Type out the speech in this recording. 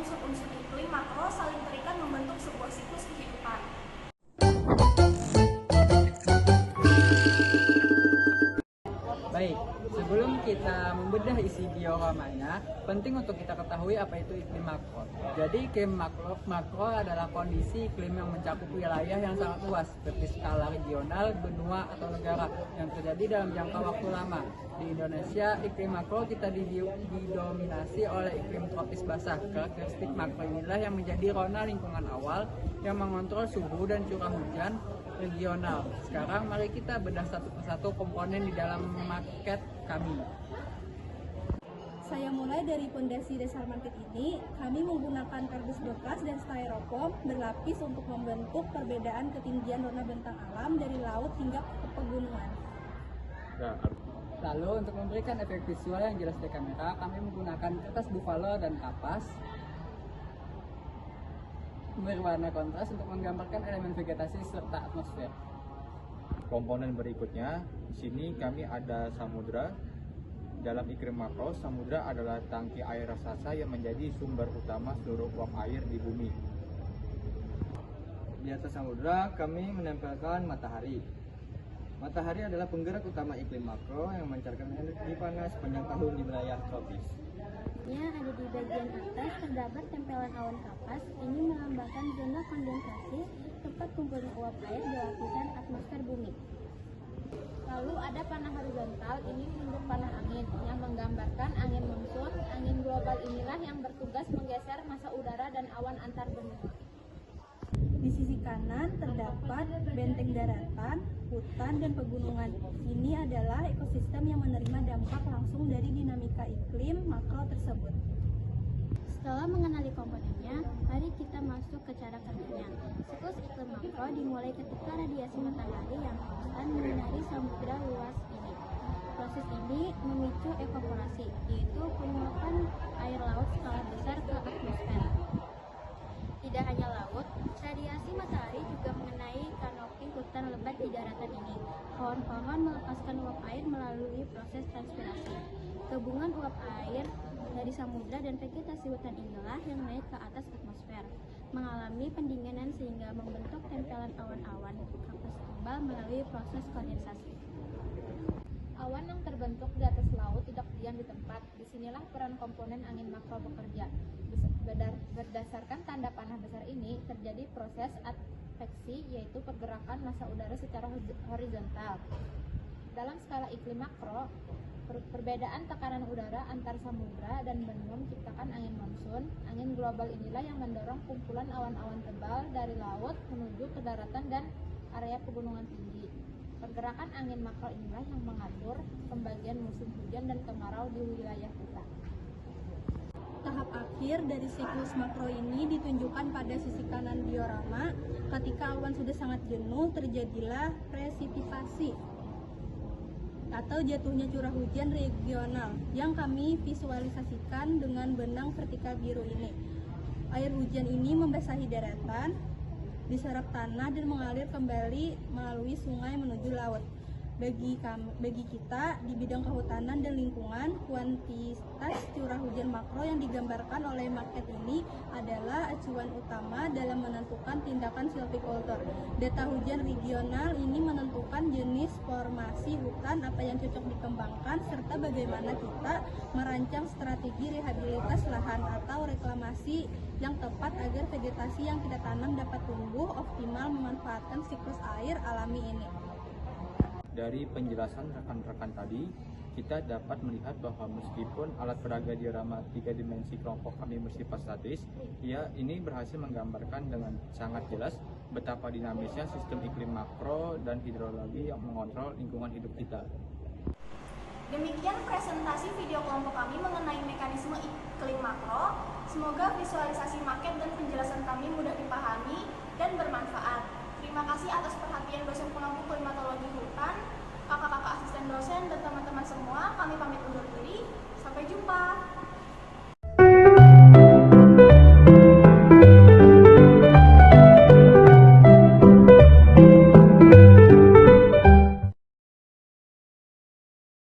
unsur-unsur iklim makro saling terikat membentuk sebuah siklus kehidupan. Baik, sebelum kita membedah isi dioramanya, penting untuk kita ketahui apa itu iklim makro. Jadi iklim makro adalah kondisi iklim yang mencakup wilayah yang sangat luas, seperti skala regional, benua, atau negara yang terjadi dalam jangka waktu lama. Di Indonesia, iklim makro kita didominasi oleh iklim tropis basah. Karakteristik makro inilah yang menjadi rona lingkungan awal yang mengontrol suhu dan curah hujan regional. Sekarang mari kita bedah satu persatu komponen di dalam market kami. Saya mulai dari pondasi dasar market ini. Kami menggunakan kardus bekas dan styrofoam berlapis untuk membentuk perbedaan ketinggian rona bentang alam dari laut hingga ke pegunungan. Lalu untuk memberikan efek visual yang jelas di kamera, kami menggunakan kertas buffalo dan kapas berwarna kontras untuk menggambarkan elemen vegetasi serta atmosfer. Komponen berikutnya, di sini kami ada samudra. Dalam iklim makro, samudra adalah tangki air raksasa yang menjadi sumber utama selurup uap air di bumi. Di atas samudra, kami menempelkan matahari. Matahari adalah penggerak utama iklim makro yang memancarkan energi panas sepanjang tahun di wilayah tropis. Ada di bagian atas terdapat tempelan awan kapas. Ini melambangkan zona kondensasi, tempat kumpulnya uap air di lapisan atmosfer bumi. Lalu ada panah horizontal, ini bentuk panah angin yang menggambarkan angin monsun. Angin global inilah yang bertugas menggeser massa udara dan awan antar benua. Di sisi kanan terdapat benteng daratan, hutan, dan pegunungan. Ini adalah ekosistem yang menerima dampak langsung dari dinamika iklim makro tersebut. Setelah mengenali komponennya, mari kita masuk ke cara kerjanya. Siklus iklim makro dimulai ketika radiasi matahari yang konstan menyinari samudra luas ini. Proses ini memicu evaporasi, yaitu penguapan air laut skala besar ke atmosfer. Tidak hanya laut, radiasi matahari juga mengenai kanopi hutan lebat di daratan ini. Pohon-pohon melepaskan uap air melalui proses transpirasi. Gabungan uap air dari samudra dan vegetasi hutan inilah yang naik ke atas atmosfer, mengalami pendinginan sehingga membentuk tempelan awan-awan kapas tebal melalui proses kondensasi. Awan yang terbentuk di atas laut tidak diam di tempat. Disinilah peran komponen angin makro bekerja. Berdasarkan tanda panah besar ini, terjadi proses adveksi, yaitu pergerakan massa udara secara horizontal. Dalam skala iklim makro, perbedaan tekanan udara antar samudra dan benua menciptakan angin monsun. Angin global inilah yang mendorong kumpulan awan-awan tebal dari laut menuju ke daratan dan area pegunungan tinggi. Pergerakan angin makro inilah yang mengatur pembagian musim hujan dan kemarau di wilayah kita. Tahap akhir dari siklus makro ini ditunjukkan pada sisi kanan diorama. Ketika awan sudah sangat jenuh, terjadilah presipitasi atau jatuhnya curah hujan regional yang kami visualisasikan dengan benang vertikal biru ini. Air hujan ini membasahi daratan, diserap tanah dan mengalir kembali melalui sungai menuju laut. Bagi kita di bidang kehutanan dan lingkungan, kuantitas curah hujan makro yang digambarkan oleh market ini adalah acuan utama dalam menentukan tindakan silviculture. Data hujan regional ini menentukan jenis formasi hutan apa yang cocok dikembangkan serta bagaimana kita merancang strategi rehabilitas lahan atau reklamasi yang tepat agar vegetasi yang kita tanam dapat tumbuh optimal memanfaatkan siklus air alami ini. Dari penjelasan rekan-rekan tadi, kita dapat melihat bahwa meskipun alat peraga diorama 3 dimensi kelompok kami bersifat statis, ini berhasil menggambarkan dengan sangat jelas betapa dinamisnya sistem iklim makro dan hidrologi yang mengontrol lingkungan hidup kita. Demikian presentasi video kelompok kami mengenai mekanisme iklim makro. Semoga visualisasi market dan penjelasan kami mudah dipahami dan bermanfaat. Terima kasih atas perhatian